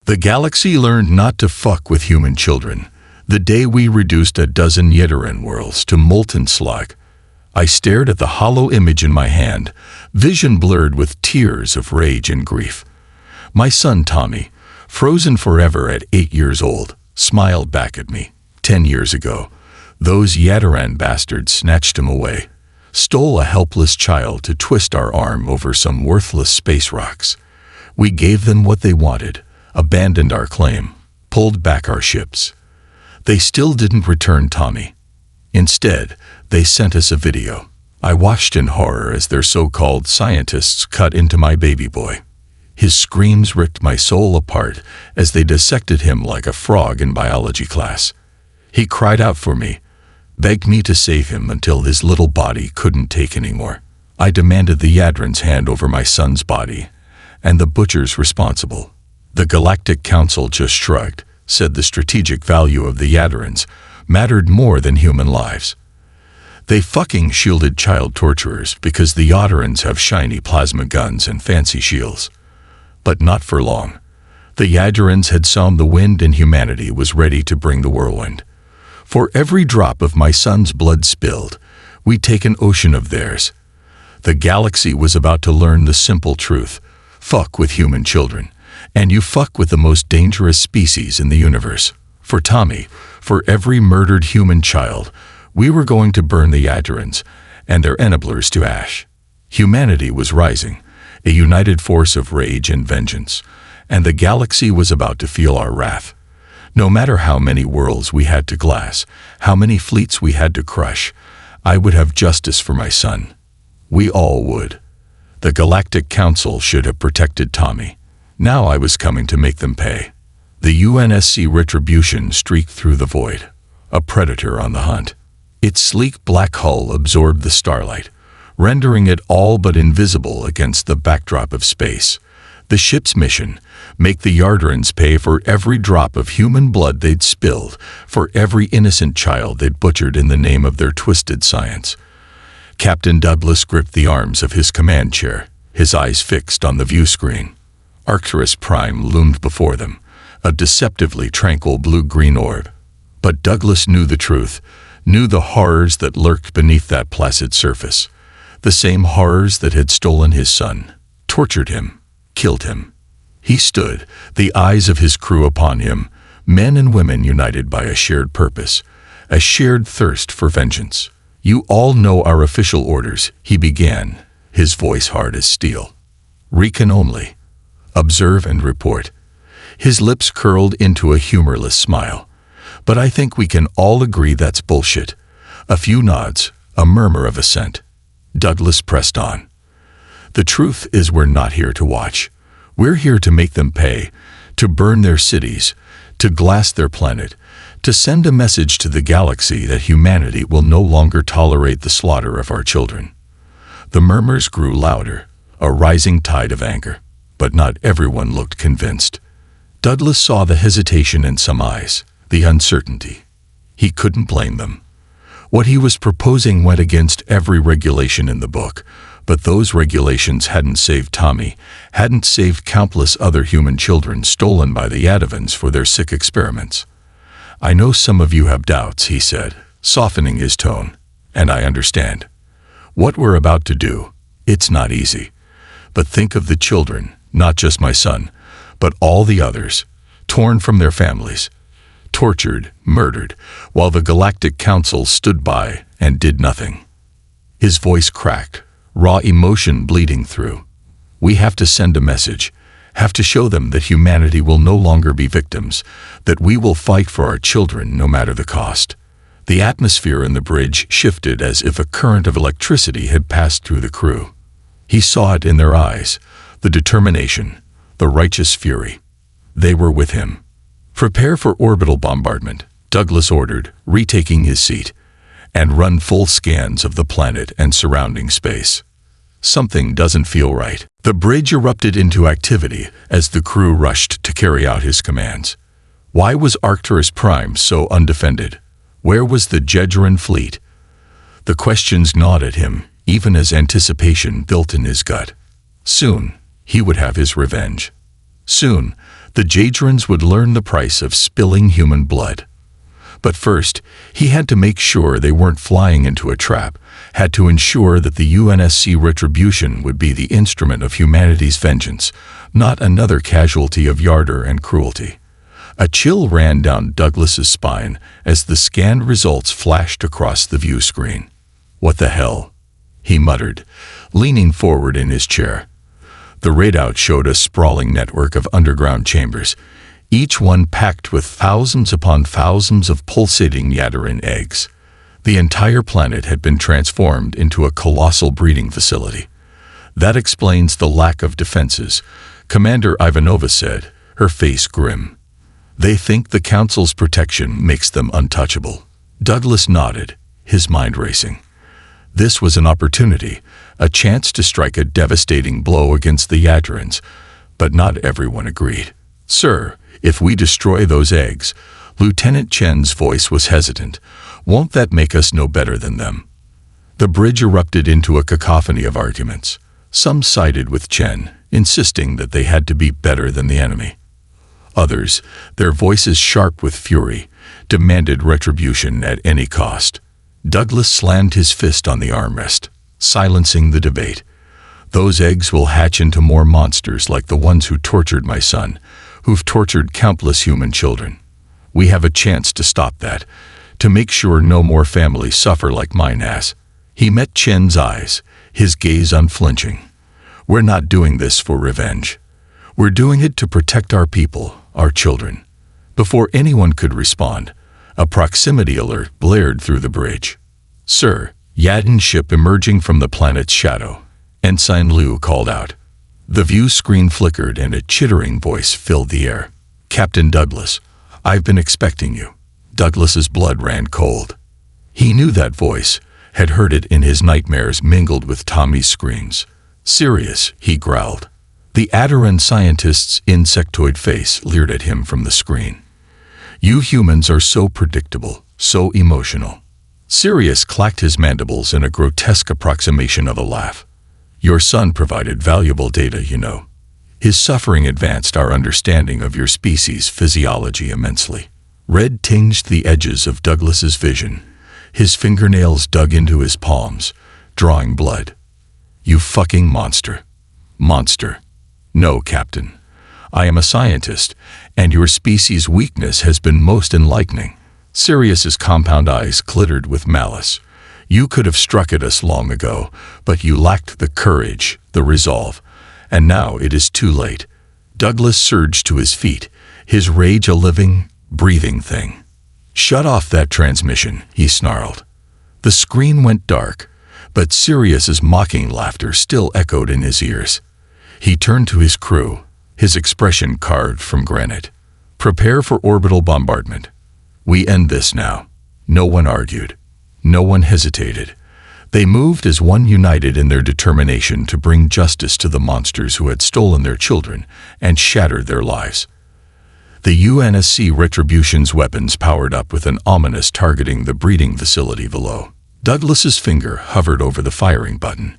The galaxy learned not to fuck with human children. The day we reduced a dozen Yeteran worlds to molten slag, I stared at the hollow image in my hand, vision blurred with tears of rage and grief. My son Tommy, frozen forever at 8 years old, smiled back at me. 10 years ago, those Yeteran bastards snatched him away, stole a helpless child to twist our arm over some worthless space rocks. We gave them what they wanted, abandoned our claim, pulled back our ships. They still didn't return Tommy. Instead, they sent us a video. I watched in horror as their so-called scientists cut into my baby boy. His screams ripped my soul apart as they dissected him like a frog in biology class. He cried out for me, begged me to save him until his little body couldn't take anymore. I demanded the Yadran's hand over my son's body, and the butchers responsible. The Galactic Council just shrugged, said the strategic value of the Yadrans mattered more than human lives. They fucking shielded child torturers because the Yadrans have shiny plasma guns and fancy shields. But not for long. The Yadrans had sown the wind and humanity was ready to bring the whirlwind. For every drop of my son's blood spilled, we take an ocean of theirs. The galaxy was about to learn the simple truth. Fuck with human children, and you fuck with the most dangerous species in the universe. For Tommy, for every murdered human child, we were going to burn the Yadrans and their enablers to ash. Humanity was rising, a united force of rage and vengeance, and the galaxy was about to feel our wrath. No matter how many worlds we had to glass, how many fleets we had to crush, I would have justice for my son. We all would. The Galactic Council should have protected Tommy. Now I was coming to make them pay. The UNSC retribution streaked through the void, a predator on the hunt. Its sleek black hull absorbed the starlight, rendering it all but invisible against the backdrop of space. The ship's mission: make the Yadrans pay for every drop of human blood they'd spilled, for every innocent child they'd butchered in the name of their twisted science. Captain Douglas gripped the arms of his command chair, his eyes fixed on the view screen. Arcturus Prime loomed before them, a deceptively tranquil blue-green orb. But Douglas knew the truth, knew the horrors that lurked beneath that placid surface. The same horrors that had stolen his son, tortured him, killed him. He stood, the eyes of his crew upon him, men and women united by a shared purpose, a shared thirst for vengeance. "You all know our official orders," he began, his voice hard as steel. "Recon only. Observe and report." His lips curled into a humorless smile. "But I think we can all agree that's bullshit." A few nods, a murmur of assent. Douglas pressed on. "The truth is we're not here to watch. We're here to make them pay, to burn their cities, to glass their planet, to send a message to the galaxy that humanity will no longer tolerate the slaughter of our children." The murmurs grew louder, a rising tide of anger, but not everyone looked convinced. Douglas saw the hesitation in some eyes, the uncertainty. He couldn't blame them. What he was proposing went against every regulation in the book, but those regulations hadn't saved Tommy, hadn't saved countless other human children stolen by the Yadavans for their sick experiments. "I know some of you have doubts," he said, softening his tone, "and I understand. What we're about to do, it's not easy. But think of the children, not just my son, but all the others, torn from their families, tortured, murdered, while the Galactic Council stood by and did nothing." His voice cracked, raw emotion bleeding through. "We have to send a message, have to show them that humanity will no longer be victims, that we will fight for our children no matter the cost." The atmosphere in the bridge shifted as if a current of electricity had passed through the crew. He saw it in their eyes, the determination, the righteous fury. They were with him. "Prepare for orbital bombardment," Douglas ordered, retaking his seat, "and run full scans of the planet and surrounding space. Something doesn't feel right." The bridge erupted into activity as the crew rushed to carry out his commands. Why was Arcturus Prime so undefended? Where was the Jedran fleet? The questions gnawed at him, even as anticipation built in his gut. Soon, he would have his revenge. Soon, The Jadrons would learn the price of spilling human blood. But first, he had to make sure they weren't flying into a trap, had to ensure that the UNSC retribution would be the instrument of humanity's vengeance, not another casualty of Yarder and cruelty. A chill ran down Douglas's spine as the scanned results flashed across the view screen. "What the hell?" he muttered, leaning forward in his chair. The readout showed a sprawling network of underground chambers, each one packed with thousands upon thousands of pulsating Yadarin eggs. The entire planet had been transformed into a colossal breeding facility. "That explains the lack of defenses," Commander Ivanova said, her face grim. "They think the Council's protection makes them untouchable." Douglas nodded, his mind racing. This was an opportunity, a chance to strike a devastating blow against the Yadrans, but not everyone agreed. "Sir, if we destroy those eggs," Lieutenant Chen's voice was hesitant, "won't that make us no better than them?" The bridge erupted into a cacophony of arguments. Some sided with Chen, insisting that they had to be better than the enemy. Others, their voices sharp with fury, demanded retribution at any cost. Douglas slammed his fist on the armrest, silencing the debate. "Those eggs will hatch into more monsters like the ones who tortured my son, who've tortured countless human children. We have a chance to stop that, to make sure no more families suffer like mine has." He met Chen's eyes, his gaze unflinching. "We're not doing this for revenge. We're doing it to protect our people, our children." Before anyone could respond, a proximity alert blared through the bridge. "Sir," Yadin ship emerging from the planet's shadow, Ensign Liu called out. The view screen flickered and a chittering voice filled the air. "Captain Douglas, I've been expecting you." Douglas's blood ran cold. He knew that voice, had heard it in his nightmares mingled with Tommy's screams. "Serious," he growled. The Adaran scientist's insectoid face leered at him from the screen. "You humans are so predictable, so emotional." Sirius clacked his mandibles in a grotesque approximation of a laugh. "Your son provided valuable data, you know. His suffering advanced our understanding of your species' physiology immensely." Red tinged the edges of Douglas's vision. His fingernails dug into his palms, drawing blood. "You fucking monster." "Monster. No, Captain. I am a scientist, and your species' weakness has been most enlightening." Sirius's compound eyes glittered with malice. "You could have struck at us long ago, but you lacked the courage, the resolve, and now it is too late." Douglas surged to his feet, his rage a living, breathing thing. "Shut off that transmission," he snarled. The screen went dark, but Sirius's mocking laughter still echoed in his ears. He turned to his crew, his expression carved from granite. "Prepare for orbital bombardment. We end this now." No one argued. No one hesitated. They moved as one, united in their determination to bring justice to the monsters who had stolen their children and shattered their lives. The UNSC Retribution's weapons powered up with an ominous targeting the breeding facility below. Douglas's finger hovered over the firing button,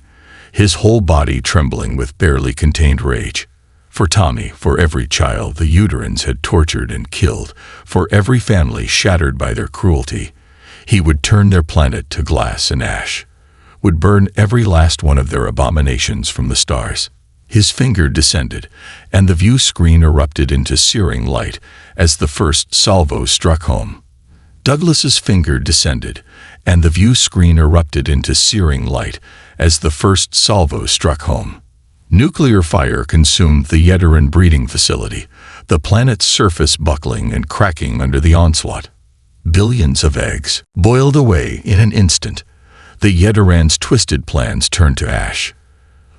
his whole body trembling with barely contained rage. For Tommy, for every child the Uterans had tortured and killed, for every family shattered by their cruelty, he would turn their planet to glass and ash, would burn every last one of their abominations from the stars. His finger descended, and the view screen erupted into searing light as the first salvo struck home. Douglas's finger descended, and the view screen erupted into searing light as the first salvo struck home. Nuclear fire consumed the Yedaran breeding facility, the planet's surface buckling and cracking under the onslaught. Billions of eggs boiled away in an instant. The Yedaran's twisted plans turned to ash.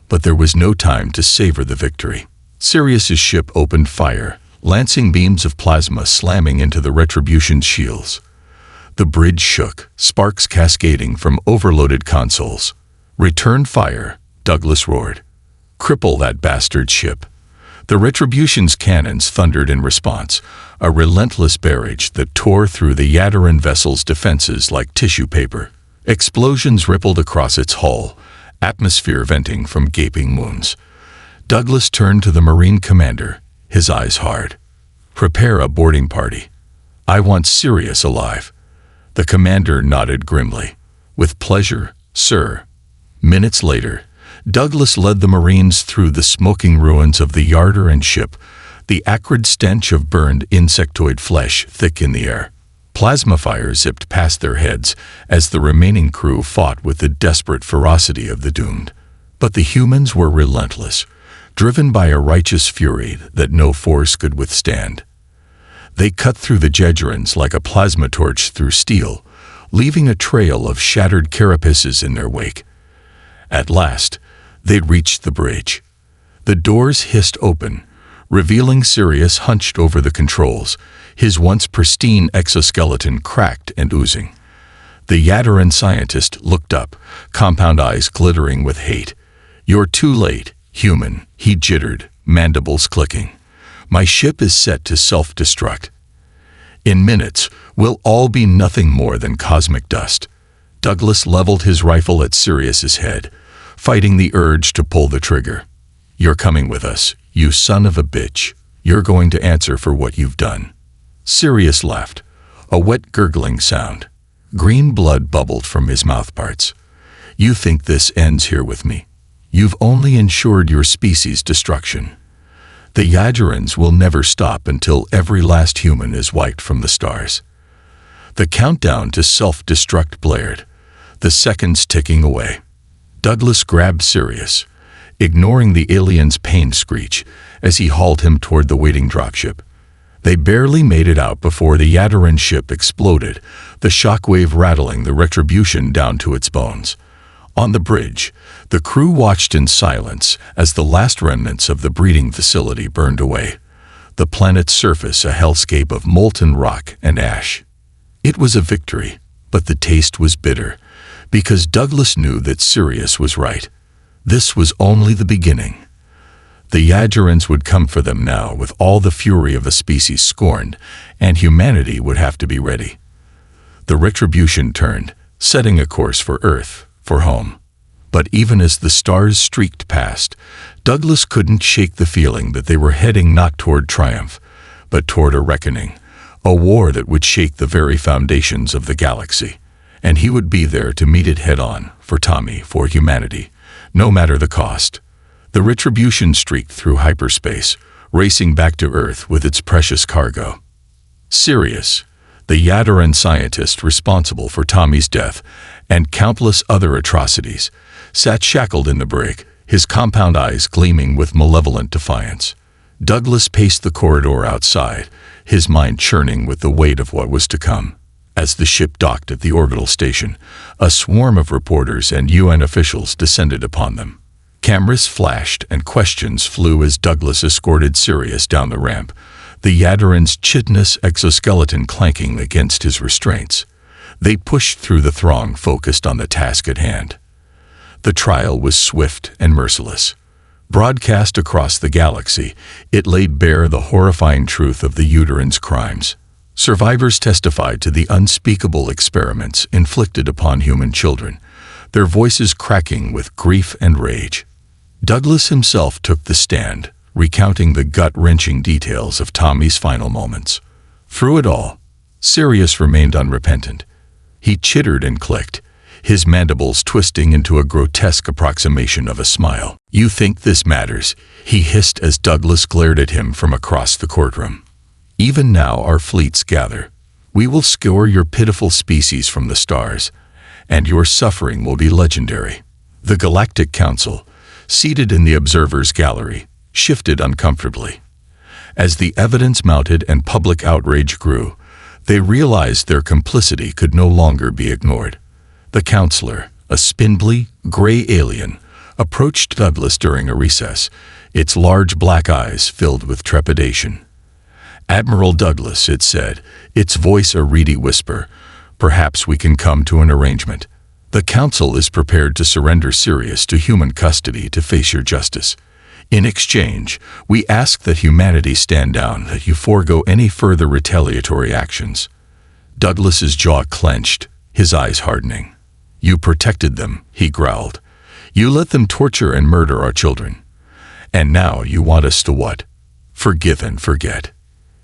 But there was no time to savor the victory. Sirius's ship opened fire, lancing beams of plasma slamming into the Retribution's shields. The bridge shook, sparks cascading from overloaded consoles. "Return fire," Douglas roared. "Cripple that bastard ship." The Retribution's cannons thundered in response, a relentless barrage that tore through the Yadaran vessel's defenses like tissue paper. Explosions rippled across its hull, atmosphere venting from gaping wounds. Douglas turned to the Marine commander, his eyes hard. Prepare a boarding party. I want Sirius alive." The commander nodded grimly. "With pleasure, sir." Minutes later, Douglas led the Marines through the smoking ruins of the yarder and ship, the acrid stench of burned insectoid flesh thick in the air. Plasma fire zipped past their heads as the remaining crew fought with the desperate ferocity of the doomed. But the humans were relentless, driven by a righteous fury that no force could withstand. They cut through the Jedgerans like a plasma torch through steel, leaving a trail of shattered carapaces in their wake. At last, they'd reached the bridge. The doors hissed open, revealing Sirius hunched over the controls, his once pristine exoskeleton cracked and oozing. The Yadaran scientist looked up, compound eyes glittering with hate. "You're too late, human," he jittered, mandibles clicking. "My ship is set to self-destruct. In minutes, we'll all be nothing more than cosmic dust." Douglas leveled his rifle at Sirius's head, fighting the urge to pull the trigger. "You're coming with us, you son of a bitch. You're going to answer for what you've done." Sirius laughed, a wet gurgling sound. Green blood bubbled from his mouthparts. "You think this ends here with me? You've only ensured your species' destruction. The Yajarans will never stop until every last human is wiped from the stars." The countdown to self-destruct blared, the seconds ticking away. Douglas grabbed Sirius, ignoring the alien's pained screech as he hauled him toward the waiting dropship. They barely made it out before the Yadaran ship exploded, the shockwave rattling the Retribution down to its bones. On the bridge, the crew watched in silence as the last remnants of the breeding facility burned away, the planet's surface a hellscape of molten rock and ash. It was a victory, but the taste was bitter, because Douglas knew that Sirius was right. This was only the beginning. The Yajarans would come for them now with all the fury of a species scorned, and humanity would have to be ready. The Retribution turned, setting a course for Earth, for home. But even as the stars streaked past, Douglas couldn't shake the feeling that they were heading not toward triumph, but toward a reckoning, a war that would shake the very foundations of the galaxy. And he would be there to meet it head-on, for Tommy, for humanity, no matter the cost. The Retribution streaked through hyperspace, racing back to Earth with its precious cargo. Sirius, the Yadaran scientist responsible for Tommy's death and countless other atrocities, sat shackled in the brig, his compound eyes gleaming with malevolent defiance. Douglas paced the corridor outside, his mind churning with the weight of what was to come. As the ship docked at the orbital station, a swarm of reporters and UN officials descended upon them. Cameras flashed and questions flew as Douglas escorted Sirius down the ramp, the Yadaran's chitinous exoskeleton clanking against his restraints. They pushed through the throng focused on the task at hand. The trial was swift and merciless. Broadcast across the galaxy, it laid bare the horrifying truth of the Yadarans' crimes. Survivors testified to the unspeakable experiments inflicted upon human children, their voices cracking with grief and rage. Douglas himself took the stand, recounting the gut-wrenching details of Tommy's final moments. Through it all, Sirius remained unrepentant. He chittered and clicked, his mandibles twisting into a grotesque approximation of a smile. "You think this matters?" he hissed as Douglas glared at him from across the courtroom. "Even now our fleets gather. We will scour your pitiful species from the stars, and your suffering will be legendary." The Galactic Council, seated in the observers' gallery, shifted uncomfortably. As the evidence mounted and public outrage grew, they realized their complicity could no longer be ignored. The counselor, a spindly, gray alien, approached Douglas during a recess, its large black eyes filled with trepidation. "Admiral Douglas," it said, its voice a reedy whisper, "perhaps we can come to an arrangement. The Council is prepared to surrender Sirius to human custody to face your justice. In exchange, we ask that humanity stand down, that you forego any further retaliatory actions." Douglas's jaw clenched, his eyes hardening. "You protected them," he growled. "You let them torture and murder our children. And now you want us to what? Forgive and forget."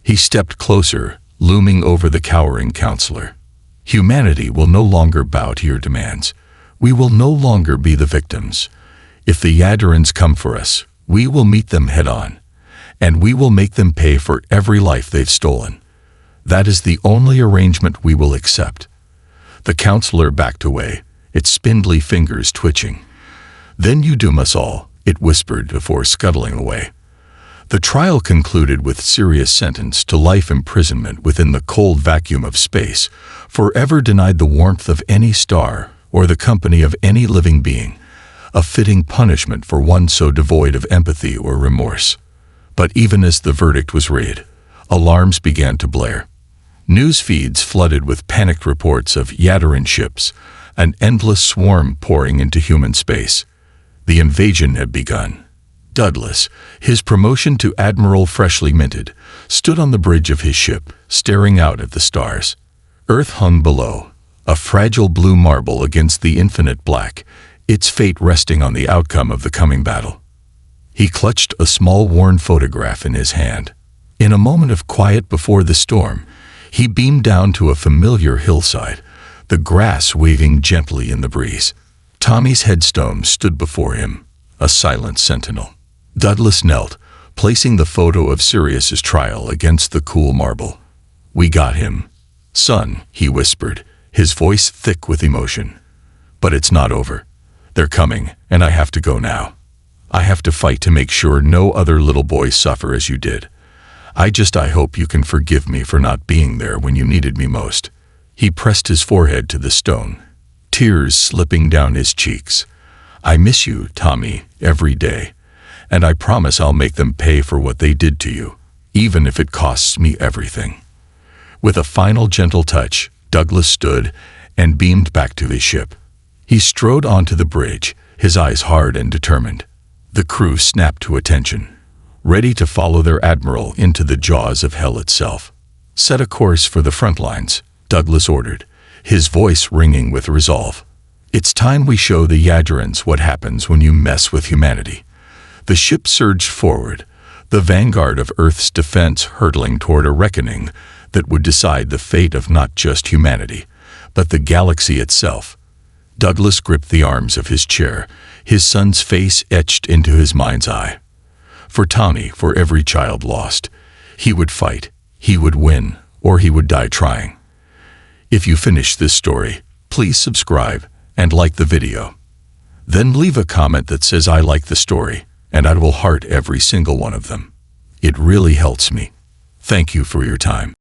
He stepped closer, looming over the cowering counselor. Humanity will no longer bow to your demands. We will no longer be the victims. If the Yadurans come for us, we will meet them head-on, and we will make them pay for every life they've stolen. That is the only arrangement we will accept." The counselor backed away, its spindly fingers twitching. "Then you doom us all," it whispered before scuttling away. The trial concluded with Sirius sentenced to life imprisonment within the cold vacuum of space, forever denied the warmth of any star or the company of any living being, a fitting punishment for one so devoid of empathy or remorse. But even as the verdict was read, alarms began to blare. News feeds flooded with panicked reports of Yaduran ships, an endless swarm pouring into human space. The invasion had begun. Douglas, his promotion to admiral freshly minted, stood on the bridge of his ship, staring out at the stars. Earth hung below, a fragile blue marble against the infinite black, its fate resting on the outcome of the coming battle. He clutched a small worn photograph in his hand. In a moment of quiet before the storm, he beamed down to a familiar hillside, the grass waving gently in the breeze. Tommy's headstone stood before him, a silent sentinel. Douglas knelt, placing the photo of Sirius's trial against the cool marble. "We got him, son," he whispered, his voice thick with emotion. "But it's not over. They're coming, and I have to go now. I have to fight to make sure no other little boys suffer as you did. I hope you can forgive me for not being there when you needed me most." He pressed his forehead to the stone, tears slipping down his cheeks. "I miss you, Tommy, every day, and I promise I'll make them pay for what they did to you, even if it costs me everything." With a final gentle touch, Douglas stood and beamed back to his ship. He strode onto the bridge, his eyes hard and determined. The crew snapped to attention, ready to follow their admiral into the jaws of hell itself. "Set a course for the front lines," Douglas ordered, his voice ringing with resolve. "It's time we show the Yadurans what happens when you mess with humanity." The ship surged forward, the vanguard of Earth's defense hurtling toward a reckoning that would decide the fate of not just humanity, but the galaxy itself. Douglas gripped the arms of his chair, his son's face etched into his mind's eye. For Tommy, for every child lost, he would fight, he would win, or he would die trying. If you finish this story, please subscribe and like the video. Then leave a comment that says I like the story, and I will heart every single one of them. It really helps me. Thank you for your time.